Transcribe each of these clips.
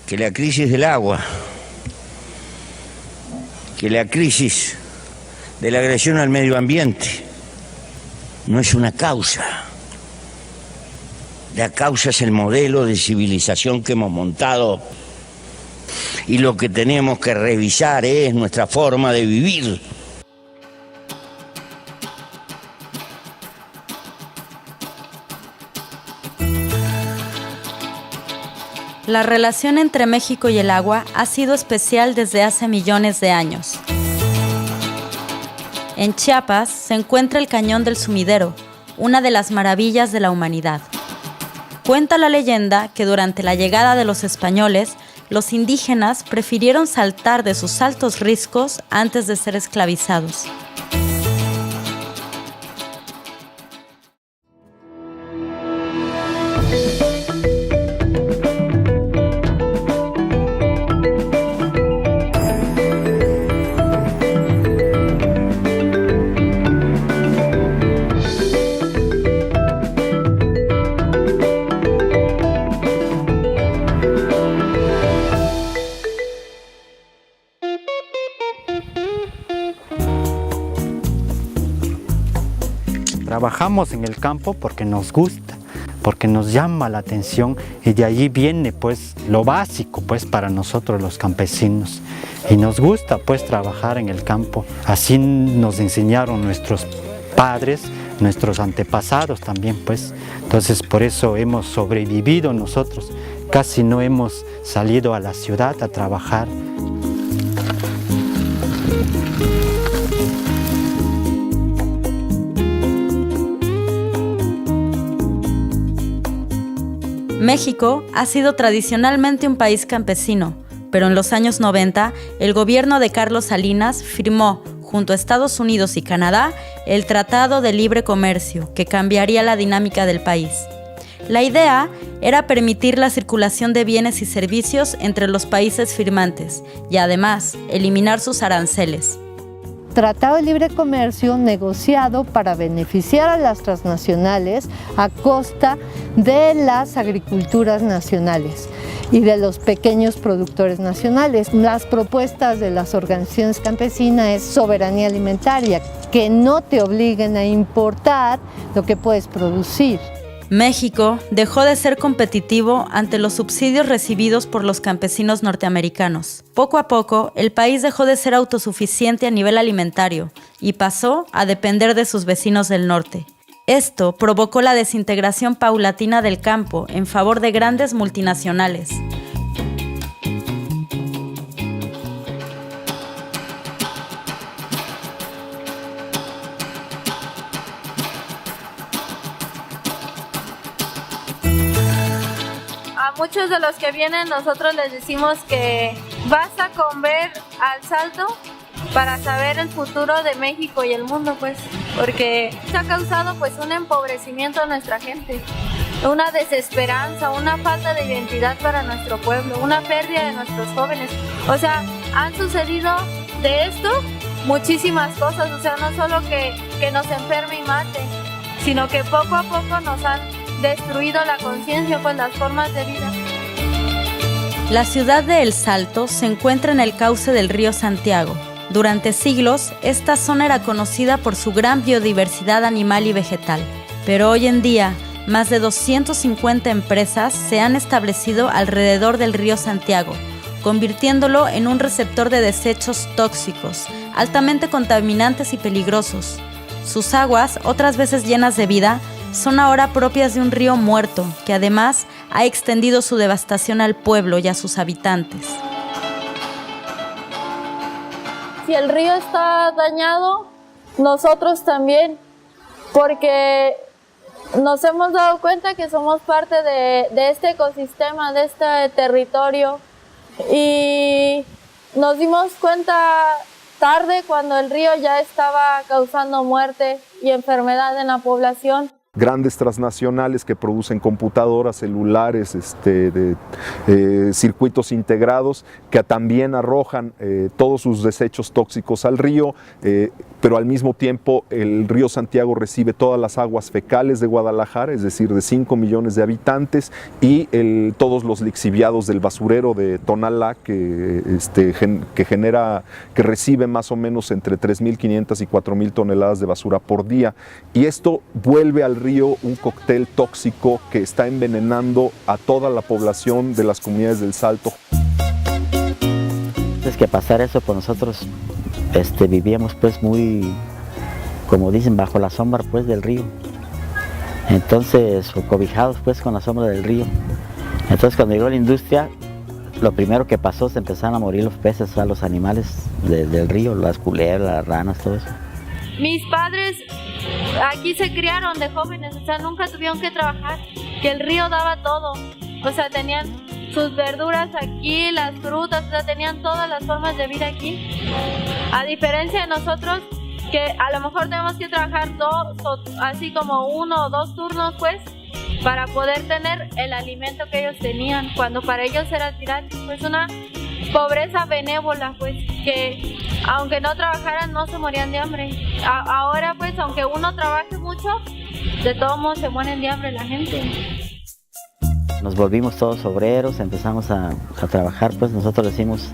que la crisis del agua, que la crisis de la agresión al medio ambiente no es una causa. La causa es el modelo de civilización que hemos montado y lo que tenemos que revisar es nuestra forma de vivir. La relación entre México y el agua ha sido especial desde hace millones de años. En Chiapas se encuentra el Cañón del Sumidero, una de las maravillas de la humanidad. Cuenta la leyenda que durante la llegada de los españoles, los indígenas prefirieron saltar de sus altos riscos antes de ser esclavizados. Trabajamos en el campo porque nos gusta, porque nos llama la atención y de allí viene pues lo básico pues para nosotros los campesinos y nos gusta pues trabajar en el campo. Así nos enseñaron nuestros padres, nuestros antepasados también pues. Entonces por eso hemos sobrevivido nosotros, casi no hemos salido a la ciudad a trabajar. México ha sido tradicionalmente un país campesino, pero en los años 90, el gobierno de Carlos Salinas firmó, junto a Estados Unidos y Canadá, el Tratado de Libre Comercio, que cambiaría la dinámica del país. La idea era permitir la circulación de bienes y servicios entre los países firmantes y, además, eliminar sus aranceles. Tratado de Libre Comercio negociado para beneficiar a las transnacionales a costa de las agriculturas nacionales y de los pequeños productores nacionales. Las propuestas de las organizaciones campesinas es soberanía alimentaria, que no te obliguen a importar lo que puedes producir. México dejó de ser competitivo ante los subsidios recibidos por los campesinos norteamericanos. Poco a poco, el país dejó de ser autosuficiente a nivel alimentario y pasó a depender de sus vecinos del norte. Esto provocó la desintegración paulatina del campo en favor de grandes multinacionales. Muchos de los que vienen nosotros les decimos que basta con ver al Salto para saber el futuro de México y el mundo, pues, porque se ha causado pues un empobrecimiento a nuestra gente, una desesperanza, una falta de identidad para nuestro pueblo, una pérdida de nuestros jóvenes. O sea, han sucedido de esto muchísimas cosas, o sea, no solo que nos enferme y mate, sino que poco a poco nos han destruido la conciencia, pues las formas de vida. La ciudad de El Salto se encuentra en el cauce del río Santiago. Durante siglos, esta zona era conocida por su gran biodiversidad animal y vegetal. Pero hoy en día, más de 250 empresas se han establecido alrededor del río Santiago, convirtiéndolo en un receptor de desechos tóxicos, altamente contaminantes y peligrosos. Sus aguas, otras veces llenas de vida, son ahora propias de un río muerto, que además ha extendido su devastación al pueblo y a sus habitantes. Si el río está dañado, nosotros también, porque nos hemos dado cuenta que somos parte de este ecosistema, de este territorio, y nos dimos cuenta tarde cuando el río ya estaba causando muerte y enfermedad en la población. Grandes transnacionales que producen computadoras, celulares, circuitos integrados que también arrojan todos sus desechos tóxicos al río, pero al mismo tiempo el río Santiago recibe todas las aguas fecales de Guadalajara, es decir, de 5 millones de habitantes, y todos los lixiviados del basurero de Tonalá, que recibe más o menos entre 3.500 y 4.000 toneladas de basura por día. Y esto vuelve al río un cóctel tóxico que está envenenando a toda la población de las comunidades del Salto. Antes que pasar eso, pues nosotros vivíamos pues muy, como dicen, bajo la sombra pues del río. Entonces, cobijados pues con la sombra del río. Entonces cuando llegó la industria, lo primero que pasó, se empezaron a morir los peces, o sea, los animales del río, las culebras, las ranas, todo eso. Mis padres aquí se criaron de jóvenes, o sea, nunca tuvieron que trabajar, que el río daba todo, o sea, tenían sus verduras aquí, las frutas, o sea, tenían todas las formas de vida aquí. A diferencia de nosotros, que a lo mejor tenemos que trabajar así como 1 o 2 turnos, pues, para poder tener el alimento que ellos tenían, cuando para ellos era tirar, pues una pobreza benévola, pues, que aunque no trabajaran no se morían de hambre. Ahora, pues, aunque uno trabaje mucho, de todos modos se mueren de hambre la gente. Nos volvimos todos obreros, empezamos a trabajar, pues nosotros decimos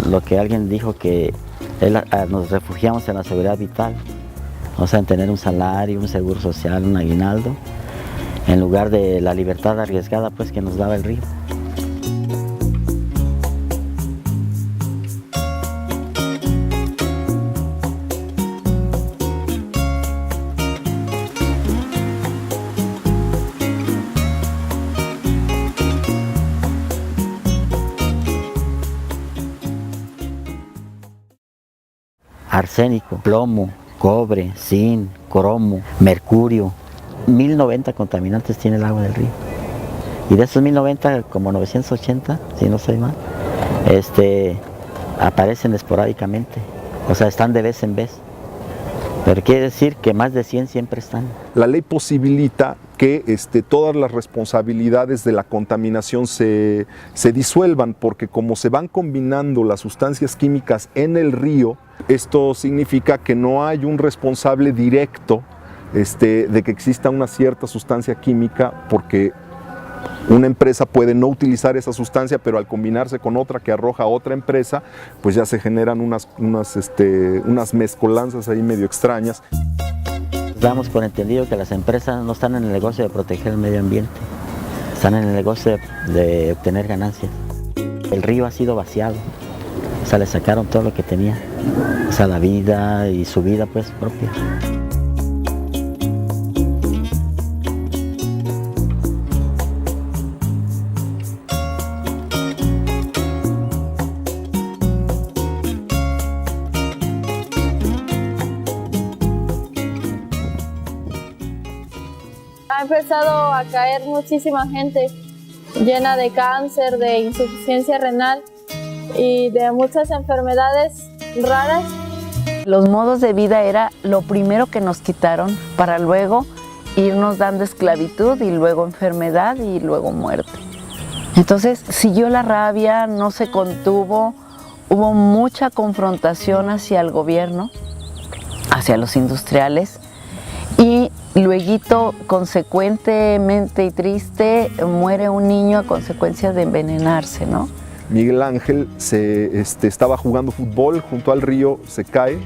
lo que alguien dijo, que nos refugiamos en la seguridad vital, o sea, en tener un salario, un seguro social, un aguinaldo, en lugar de la libertad arriesgada pues que nos daba el río. Arsénico, plomo, cobre, zinc, cromo, mercurio, 1090 contaminantes tiene el agua del río. Y de esos 1090, como 980, si no soy mal, aparecen esporádicamente, o sea, están de vez en vez. Pero quiere decir que más de 100 siempre están. La ley posibilita que todas las responsabilidades de la contaminación se disuelvan, porque como se van combinando las sustancias químicas en el río, esto significa que no hay un responsable directo de que exista una cierta sustancia química, porque una empresa puede no utilizar esa sustancia, pero al combinarse con otra que arroja otra empresa, pues ya se generan unas mezcolanzas ahí medio extrañas. Damos por entendido que las empresas no están en el negocio de proteger el medio ambiente, están en el negocio de obtener ganancias. El río ha sido vaciado, o sea, le sacaron todo lo que tenía, o sea, la vida y su vida pues propia. Ha empezado a caer muchísima gente llena de cáncer, de insuficiencia renal y de muchas enfermedades raras. Los modos de vida era lo primero que nos quitaron para luego irnos dando esclavitud y luego enfermedad y luego muerte. Entonces siguió la rabia, no se contuvo, hubo mucha confrontación hacia el gobierno, hacia los industriales, y luego, consecuentemente y triste, muere un niño a consecuencia de envenenarse, ¿no? Miguel Ángel estaba jugando fútbol junto al río, se cae,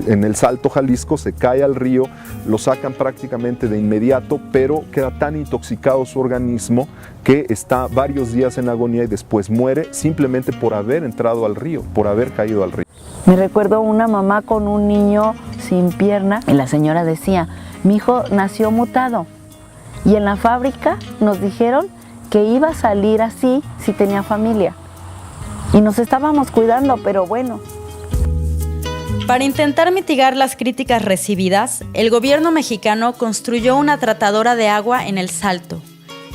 en el Salto, Jalisco, se cae al río, lo sacan prácticamente de inmediato, pero queda tan intoxicado su organismo que está varios días en agonía y después muere simplemente por haber entrado al río, por haber caído al río. Me recuerdo una mamá con un niño sin pierna y la señora decía: mi hijo nació mutado, y en la fábrica nos dijeron que iba a salir así si tenía familia. Y nos estábamos cuidando, pero bueno. Para intentar mitigar las críticas recibidas, el gobierno mexicano construyó una tratadora de agua en El Salto.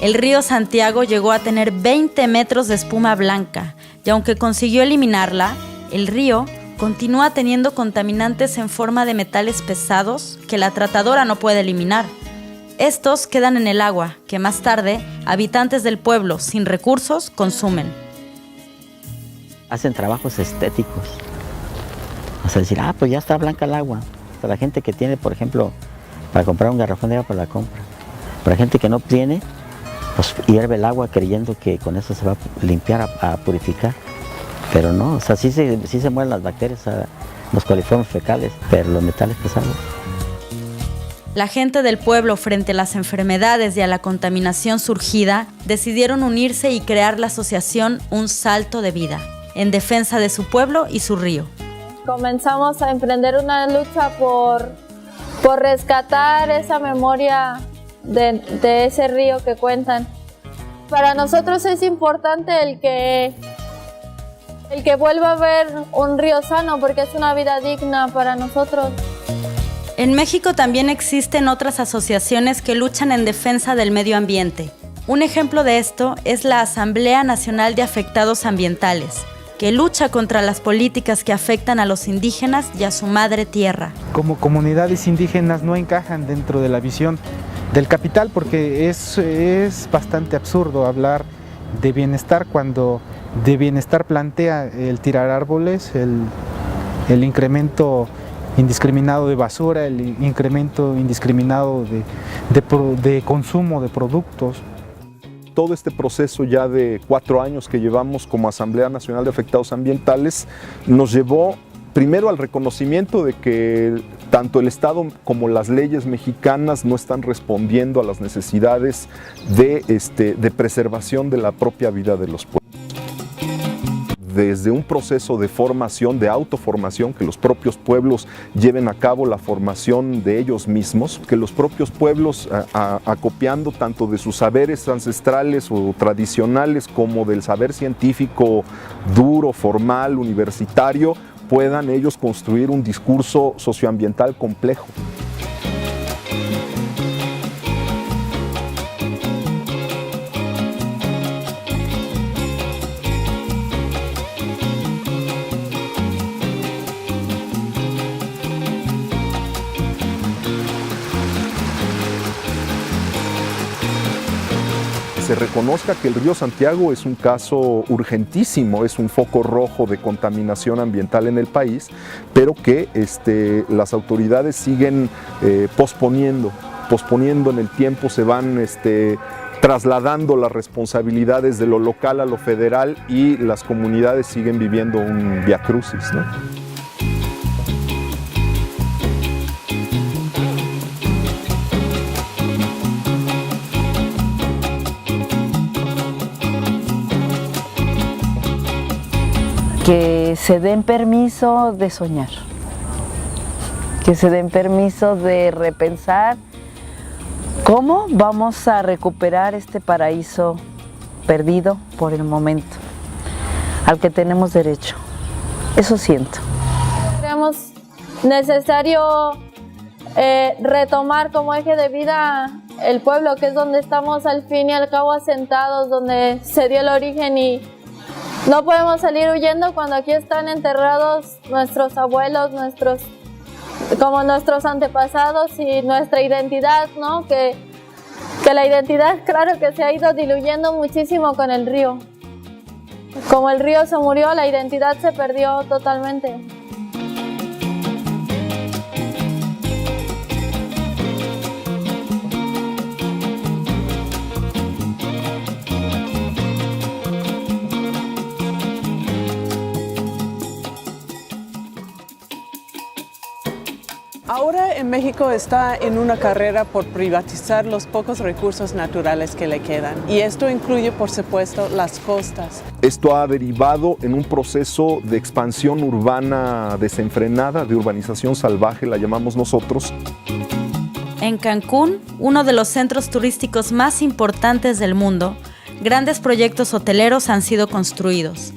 El río Santiago llegó a tener 20 metros de espuma blanca, y aunque consiguió eliminarla, el río continúa teniendo contaminantes en forma de metales pesados que la tratadora no puede eliminar. Estos quedan en el agua, que más tarde habitantes del pueblo sin recursos consumen. Hacen trabajos estéticos, O sea, decir, pues ya está blanca el agua. O sea, la gente que tiene, por ejemplo, para comprar un garrafón de agua, pues la compra. Pero la gente que no tiene, pues hierve el agua creyendo que con eso se va a limpiar, a purificar. Pero no, o sea, sí se mueren las bacterias, los coliformes fecales, pero los metales pesados. La gente del pueblo, frente a las enfermedades y a la contaminación surgida, decidieron unirse y crear la asociación Un Salto de Vida, en defensa de su pueblo y su río. Comenzamos a emprender una lucha por rescatar esa memoria de ese río que cuentan. Para nosotros es importante el que vuelva a haber un río sano, porque es una vida digna para nosotros. En México también existen otras asociaciones que luchan en defensa del medio ambiente. Un ejemplo de esto es la Asamblea Nacional de Afectados Ambientales, que lucha contra las políticas que afectan a los indígenas y a su madre tierra. Como comunidades indígenas no encajan dentro de la visión del capital, porque es bastante absurdo hablar de bienestar cuando de bienestar plantea el tirar árboles, el incremento indiscriminado de basura, el incremento indiscriminado de consumo de productos. Todo este proceso ya de 4 años que llevamos como Asamblea Nacional de Afectados Ambientales nos llevó primero al reconocimiento de que tanto el Estado como las leyes mexicanas no están respondiendo a las necesidades de preservación de la propia vida de los pueblos. Desde un proceso de formación, de autoformación, que los propios pueblos lleven a cabo la formación de ellos mismos, que los propios pueblos acopiando tanto de sus saberes ancestrales o tradicionales como del saber científico duro, formal, universitario, puedan ellos construir un discurso socioambiental complejo. Se reconozca que el río Santiago es un caso urgentísimo, es un foco rojo de contaminación ambiental en el país, pero que las autoridades siguen posponiendo en el tiempo, se van trasladando las responsabilidades de lo local a lo federal y las comunidades siguen viviendo un viacrucis, ¿no? Que se den permiso de soñar, que se den permiso de repensar cómo vamos a recuperar este paraíso perdido por el momento, al que tenemos derecho. Eso siento. Creemos necesario retomar como eje de vida el pueblo, que es donde estamos al fin y al cabo asentados, donde se dio el origen, y no podemos salir huyendo cuando aquí están enterrados nuestros abuelos, como nuestros antepasados, y nuestra identidad, ¿no? Que la identidad, claro, que se ha ido diluyendo muchísimo con el río. Como el río se murió, la identidad se perdió totalmente. Ahora en México está en una carrera por privatizar los pocos recursos naturales que le quedan, y esto incluye, por supuesto, las costas. Esto ha derivado en un proceso de expansión urbana desenfrenada, de urbanización salvaje, la llamamos nosotros. En Cancún, uno de los centros turísticos más importantes del mundo, grandes proyectos hoteleros han sido construidos.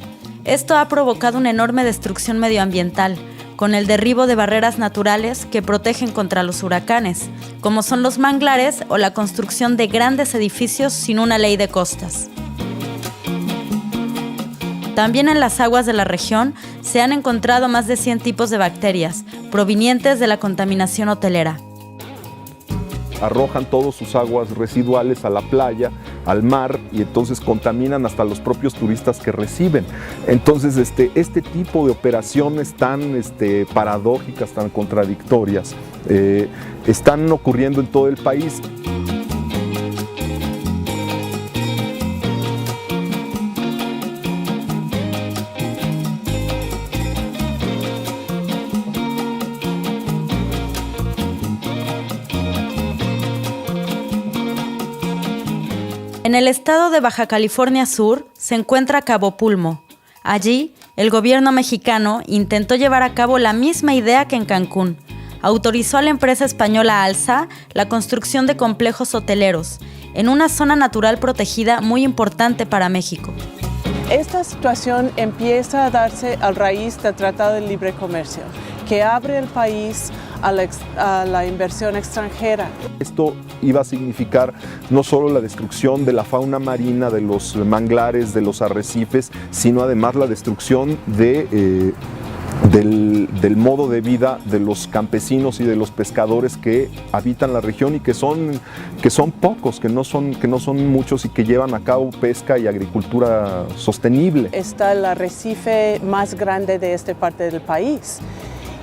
Esto ha provocado una enorme destrucción medioambiental, con el derribo de barreras naturales que protegen contra los huracanes, como son los manglares o la construcción de grandes edificios sin una ley de costas. También en las aguas de la región se han encontrado más de 100 tipos de bacterias provenientes de la contaminación hotelera. arrojan todas sus aguas residuales a la playa, al mar, y entonces contaminan hasta los propios turistas que reciben. Entonces este tipo de operaciones tan paradójicas, tan contradictorias, están ocurriendo en todo el país. En el estado de Baja California Sur se encuentra Cabo Pulmo. Allí, el gobierno mexicano intentó llevar a cabo la misma idea que en Cancún. Autorizó a la empresa española Alsa la construcción de complejos hoteleros en una zona natural protegida muy importante para México. Esta situación empieza a darse a raíz del Tratado de Libre Comercio, que abre el país a la inversión extranjera. Esto iba a significar no solo la destrucción de la fauna marina, de los manglares, de los arrecifes, sino además la destrucción del modo de vida de los campesinos y de los pescadores que habitan la región y que son pocos, que no son muchos y que llevan a cabo pesca y agricultura sostenible. Está el arrecife más grande de esta parte del país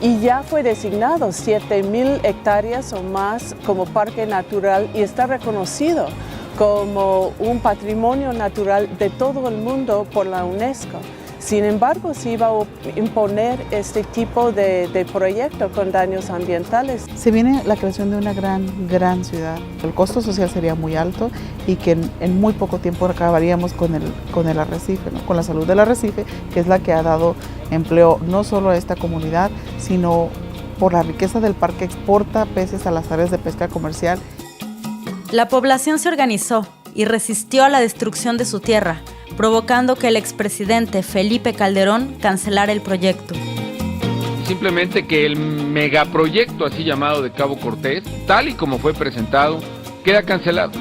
y ya fue designado 7,000 hectáreas o más como parque natural y está reconocido como un patrimonio natural de todo el mundo por la UNESCO. Sin embargo, se iba a imponer este tipo de proyecto con daños ambientales. Se viene la creación de una gran ciudad. El costo social sería muy alto y que en muy poco tiempo acabaríamos con el arrecife, ¿no? Con la salud del arrecife, que es la que ha dado empleo no solo a esta comunidad, sino por la riqueza del parque exporta peces a las áreas de pesca comercial. La población se organizó y resistió a la destrucción de su tierra, provocando que el expresidente Felipe Calderón cancelara el proyecto. Simplemente que el megaproyecto así llamado de Cabo Cortés, tal y como fue presentado, queda cancelado.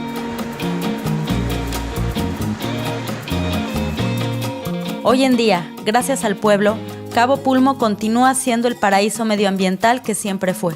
Hoy en día, gracias al pueblo, Cabo Pulmo continúa siendo el paraíso medioambiental que siempre fue.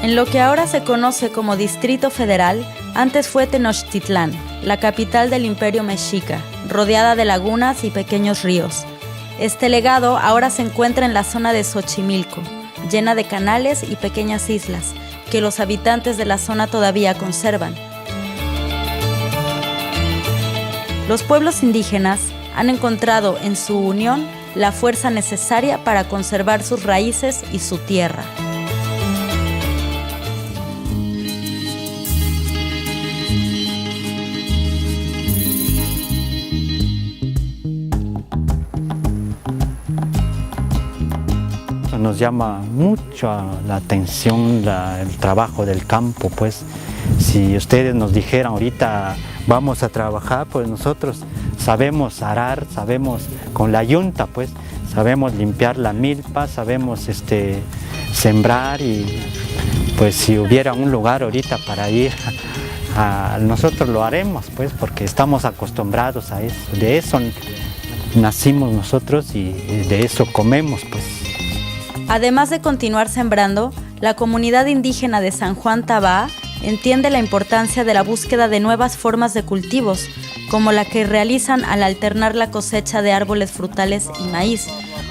En lo que ahora se conoce como Distrito Federal, antes fue Tenochtitlán, la capital del Imperio Mexica, rodeada de lagunas y pequeños ríos. Este legado ahora se encuentra en la zona de Xochimilco, llena de canales y pequeñas islas, que los habitantes de la zona todavía conservan. Los pueblos indígenas han encontrado en su unión la fuerza necesaria para conservar sus raíces y su tierra. Nos llama mucho la atención el trabajo del campo, pues si ustedes nos dijeran ahorita vamos a trabajar, pues nosotros sabemos arar, sabemos con la yunta, pues sabemos limpiar la milpa, sabemos sembrar, y pues si hubiera un lugar ahorita para ir nosotros lo haremos, pues porque estamos acostumbrados a eso, de eso nacimos nosotros y de eso comemos, pues. Además de continuar sembrando, la comunidad indígena de San Juan Tabá entiende la importancia de la búsqueda de nuevas formas de cultivos, como la que realizan al alternar la cosecha de árboles frutales y maíz,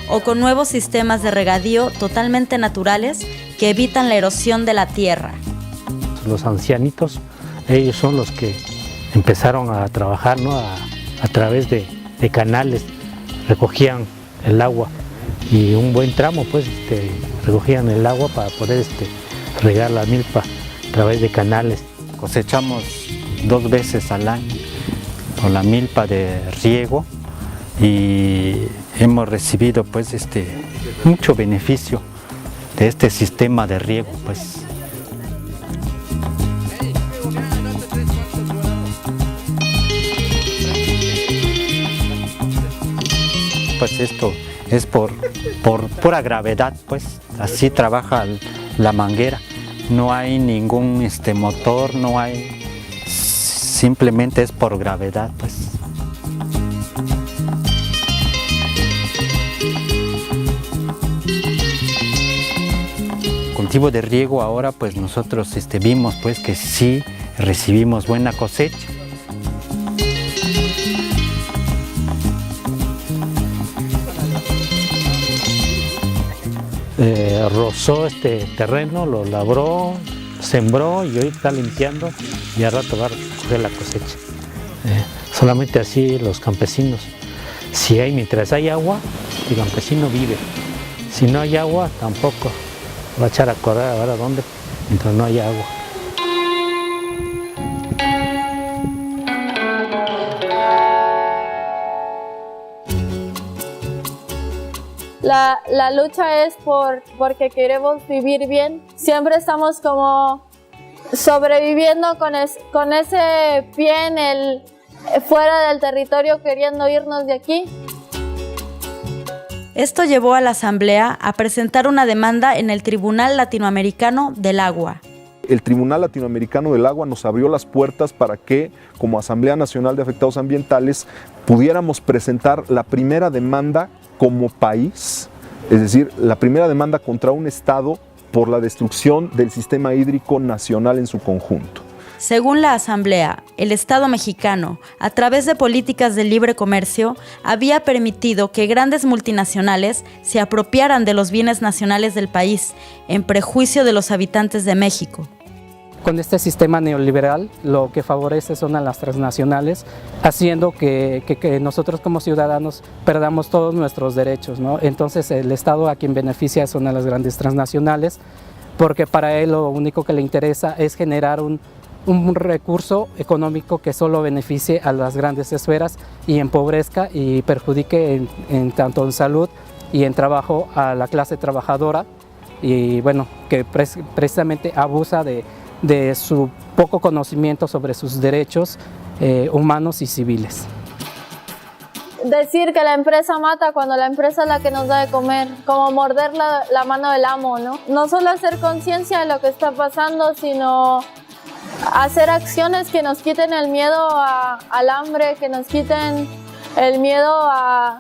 o con nuevos sistemas de regadío totalmente naturales que evitan la erosión de la tierra. Los ancianitos, ellos son los que empezaron a trabajar, ¿no? a través de canales, recogían el agua. Y un buen tramo, pues, recogían el agua para poder regar la milpa a través de canales. Cosechamos 2 veces al año con la milpa de riego y hemos recibido pues mucho beneficio de este sistema de riego, pues. Pues esto es por pura gravedad, pues así trabaja la manguera. No hay ningún motor, no hay, simplemente es por gravedad, pues. Cultivo de riego ahora, pues nosotros vimos pues que sí recibimos buena cosecha. Rozó este terreno, lo labró, sembró y hoy está limpiando y al rato va a recoger la cosecha. Solamente así los campesinos. Mientras hay agua, el campesino vive. Si no hay agua, tampoco. Va a echar a correr a ver a dónde, mientras no haya agua. La lucha es porque queremos vivir bien. Siempre estamos como sobreviviendo con ese pie fuera del territorio, queriendo irnos de aquí. Esto llevó a la Asamblea a presentar una demanda en el Tribunal Latinoamericano del Agua. El Tribunal Latinoamericano del Agua nos abrió las puertas para que, como Asamblea Nacional de Afectados Ambientales, pudiéramos presentar la primera demanda como país, es decir, la primera demanda contra un Estado por la destrucción del sistema hídrico nacional en su conjunto. Según la Asamblea, el Estado mexicano, a través de políticas de libre comercio, había permitido que grandes multinacionales se apropiaran de los bienes nacionales del país, en prejuicio de los habitantes de México. Con este sistema neoliberal, lo que favorece son a las transnacionales, haciendo que nosotros como ciudadanos perdamos todos nuestros derechos, ¿no? Entonces el Estado a quien beneficia son a las grandes transnacionales, porque para él lo único que le interesa es generar un recurso económico que solo beneficie a las grandes esferas y empobrezca y perjudique en tanto en salud y en trabajo a la clase trabajadora, y bueno, que precisamente abusa de su poco conocimiento sobre sus derechos humanos y civiles. Decir que la empresa mata cuando la empresa es la que nos da de comer, como morder la mano del amo, ¿no? No solo hacer conciencia de lo que está pasando, sino hacer acciones que nos quiten el miedo al hambre, que nos quiten el miedo a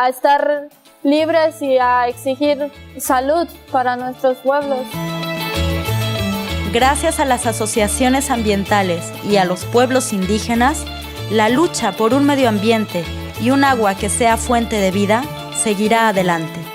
estar libres y a exigir salud para nuestros pueblos. Gracias a las asociaciones ambientales y a los pueblos indígenas, la lucha por un medio ambiente y un agua que sea fuente de vida seguirá adelante.